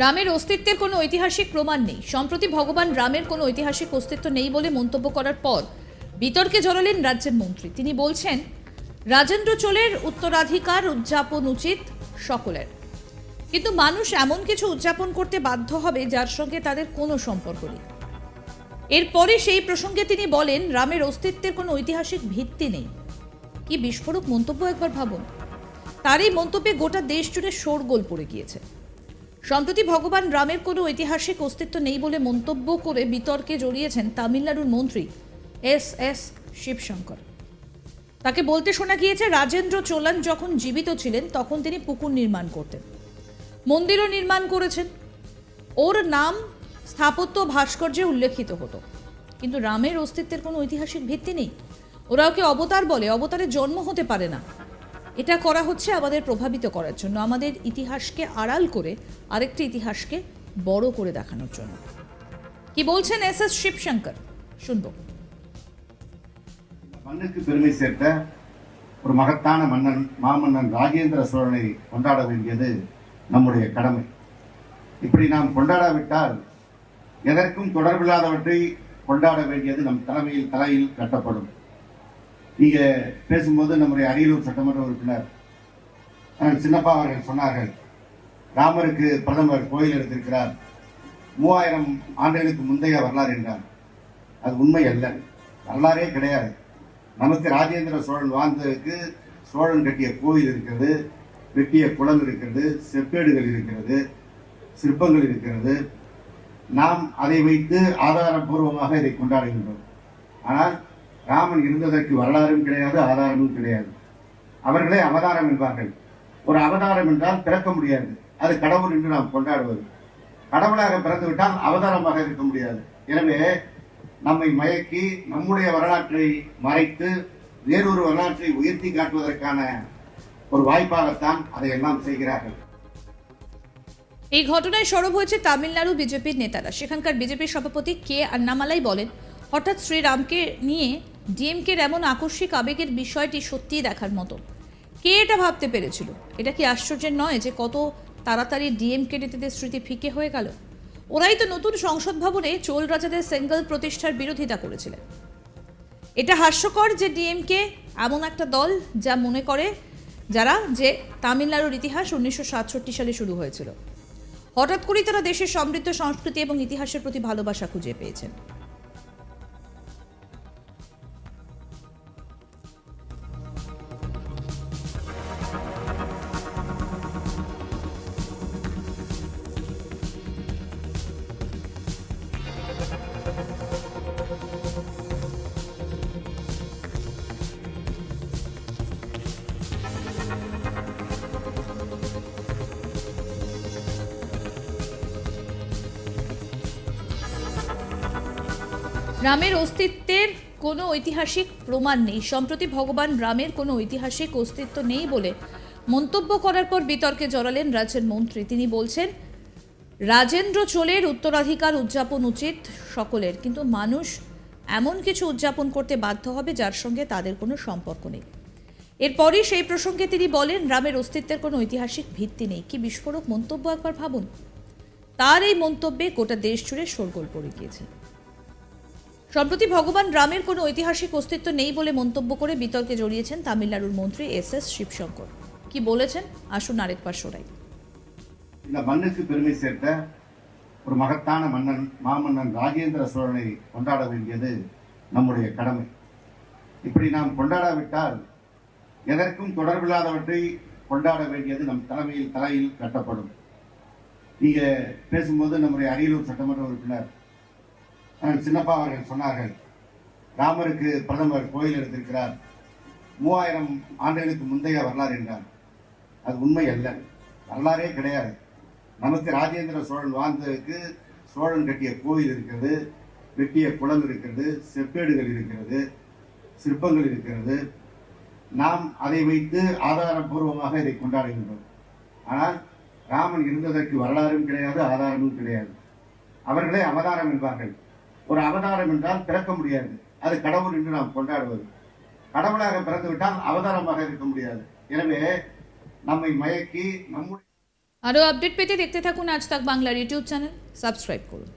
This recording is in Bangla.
রামের অস্তিত্বের কোনো ঐতিহাসিক প্রমাণ নেই। সম্প্রতি ভগবান রামের কোনো ঐতিহাসিক অস্তিত্ব নেই বলে মন্তব্য করার পর বিতর্কে জড়ালেন রাজ্যের মন্ত্রী। তিনি বলছেন, রাজেন্দ্র চোলের উত্তরাধিকার উদযাপন উচিত সকলের, কিন্তু মানুষ এমন কিছু উদযাপন করতে বাধ্য হবে যার সঙ্গে তাদের কোনো সম্পর্ক নেই। এরপরে সেই প্রসঙ্গে তিনি বলেন, রামের অস্তিত্বের কোনো ঐতিহাসিক ভিত্তি নেই। কি বিস্ফোরক মন্তব্য একবার ভাবুন। তার এই মন্তব্যে গোটা দেশ জুড়ে শোরগোল পড়ে গিয়েছে। সম্প্রতি ভগবান রামের কোনো ঐতিহাসিক অস্তিত্ব নেই বলে মন্তব্য করে বিতর্কে জড়িয়েছেন তামিলনাড়ুর মন্ত্রী এস শিবশঙ্কর। তাকে বলতে শোনা গিয়েছে, রাজেন্দ্র চোলান যখন জীবিত ছিলেন তখন তিনি পুকুর নির্মাণ করতেন, মন্দিরও নির্মাণ করেছেন, ওর নাম স্থাপত্য ভাস্কর্যে উল্লেখিত হতো। কিন্তু রামের অস্তিত্বের কোনো ঐতিহাসিক ভিত্তি নেই। ওরা ওকে অবতার বলে, অবতারের জন্ম হতে পারে না। এটা করা হচ্ছে আমাদের প্রভাবিত করার জন্য, আমাদের ইতিহাসকে আড়াল করে আরেকটি ইতিহাসকে বড় করে দেখানোর জন্য। কি বলছেন এস শিবশঙ্কর, শুনবো। மண்ணுக்கு பெருமை சேர்த்த ஒரு மகத்தான மன்னன் மாமன்னன் ராஜேந்திர சோழனை கொண்டாட வேண்டியது நம்முடைய கடமை. இப்படி நாம் கொண்டாடாவிட்டால் எதற்கும் தொடர்பில்லாதவற்றை கொண்டாட வேண்டியது நம் தலையில் கட்டப்படும். நீங்க பேசும்போது நம்முடைய அரியலூர் சட்டமன்ற உறுப்பினர் சின்னப்பா அவர்கள் சொன்னார்கள், ராமருக்கு பிரதமர் கோயில் எடுத்திருக்கிறார், 3000 ஆண்டுகளுக்கு முந்தைய வரலாறு என்றார். அது உண்மை அல்ல, வரலாறே கிடையாது. நமக்கு ராஜேந்திர சோழன் வாழ்ந்ததுக்கு சோழன் கட்டிய கோயில் இருக்கிறது, வெட்டிய குளம் இருக்கிறது, செப்பேடுகள் இருக்கிறது, சிற்பங்கள் இருக்கிறது. நாம் அதை வைத்து ஆதாரபூர்வமாக இதை கொண்டாடுகின்றோம். ஆனால் ராமன் இருந்ததற்கு வரலாறும் கிடையாது, ஆதாரமும் கிடையாது. அவர்களே அவதாரம் என்பார்கள். ஒரு அவதாரம் என்றால் பிறக்க முடியாது, அது கடவுள் என்று நாம் கொண்டாடுவது. கடவுளாக பிறந்துவிட்டால் அவதாரமாக இருக்க முடியாது. எனவே நம்மை மயக்கி நம்முடைய வரலாற்றை மறைத்து வேறொரு வரலாற்றை உயர்த்தி காட்டுவதற்கான ஒரு வாய்ப்பாகத்தான் அதையெல்லாம் செய்கிறார்கள்। এই ঘটনায় সরব হয়েছে তামিলনাড়ু বিজেপির নেতারা। সেখানকার বিজেপির সভাপতি কে আন্নামালাই বলেন, হঠাৎ শ্রীরামকে নিয়ে ডিএমকের এমন আকস্মিক আবেগের বিষয়টি সত্যিই দেখার মতো। কে এটা ভাবতে পেরেছিল? এটা কি আশ্চর্যের নয় যে কত তাড়াতাড়ি ডিএমকে নেতাদের স্মৃতি ফিকে হয়ে গেল? ওরাই তো নতুন সংসদ ভবনে চোল রাজাদের সেঙ্গল প্রতিষ্ঠার বিরোধিতা করেছিলেন। এটা হাস্যকর যে ডিএমকে এমন একটা দল যা মনে করে যে তামিলনাড়ুর ইতিহাস 1967 সালে শুরু হয়েছিল। হঠাৎ করেই তারা দেশের সমৃদ্ধ সংস্কৃতি এবং ইতিহাসের প্রতি ভালোবাসা খুঁজে পেয়েছেন। রামের অস্তিত্বের কোনো ঐতিহাসিক প্রমাণ নেই। সম্প্রতি ভগবান রামের কোনো ঐতিহাসিক অস্তিত্ব নেই বলে মন্তব্য করার পর বিতর্কে জড়ালেন রাজ্যের মন্ত্রী। তিনি বলছেন, রাজেন্দ্র চোলের উত্তরাধিকার উদযাপন উচিত সকলের, কিন্তু মানুষ এমন কিছু উদযাপন করতে বাধ্য হবে যার সঙ্গে তাদের কোনো সম্পর্ক নেই। এরপরই সেই প্রসঙ্গে তিনি বলেন, রামের অস্তিত্বের কোনো ঐতিহাসিক ভিত্তি নেই। কি বিস্ফোরক মন্তব্য একবার ভাবুন। তার এই মন্তব্যে গোটা দেশ জুড়ে শোরগোল পড়ে গিয়েছে। সম্প্রতি ভগবান রামের কোনো ঐতিহাসিক অস্তিত্ব নেই বলে মন্তব্য করে বিতর্কে জড়িয়েছেন তামিলনাড়ুর মন্ত্রী এস শিবশঙ্কর। কি বলেছেন আসুন আরেকবার শোনাই। இந்த மண்ணுக்கு பெருமை சேர்த்த ஒரு மகத்தான மன்னன் மாமன்னன் ராஜேந்திர சோழனை கொண்டாட வேண்டியது நம்முடைய கடமை. இப்படி நாம் கொண்டாடாவிட்டால் எதற்கும் தொடர்பில்லாதவற்றை கொண்டாட வேண்டியது நம் தலையில் கட்டப்படும். நீங்க பேசும்போது நம்முடைய அரியலூர் சட்டமன்ற உறுப்பினர் சின்னப்பா அவர்கள் சொன்னார்கள், ராமருக்கு பிரதமர் கோயில் எடுத்திருக்கிறார், 3000 ஆண்டுகளுக்கு முந்தைய வரலாறு என்றார். அது உண்மை அல்ல, வரலாறே கிடையாது. நமக்கு ராஜேந்திர சோழன் வாழ்ந்ததுக்கு சோழன் கட்டிய கோயில் இருக்கிறது, வெட்டிய குளம் இருக்கிறது, செப்பேடுகள் இருக்கிறது, சிற்பங்கள் இருக்கிறது. நாம் அதை வைத்து ஆதாரபூர்வமாக இதை கொண்டாடுகின்றோம். ஆனால் ராமன் இருந்ததற்கு வரலாறும் கிடையாது, ஆதாரமும் கிடையாது. அவர்களே அவதாரம் என்பார்கள். ஒரு அவதாரம் என்றால் பிறக்க முடியாது, அது கடவுள் என்று நாம் கொண்டாடுவது. கடவுளாக பிறந்துவிட்டால் அவதாரமாக இருக்க முடியாது. எனவே நம்மை மயக்கி நம்முடைய আরও আপডেট পেতে দেখতে থাকুন আজ তাক বাংলার ইউটিউব চ্যানেল, সাবস্ক্রাইব করুন।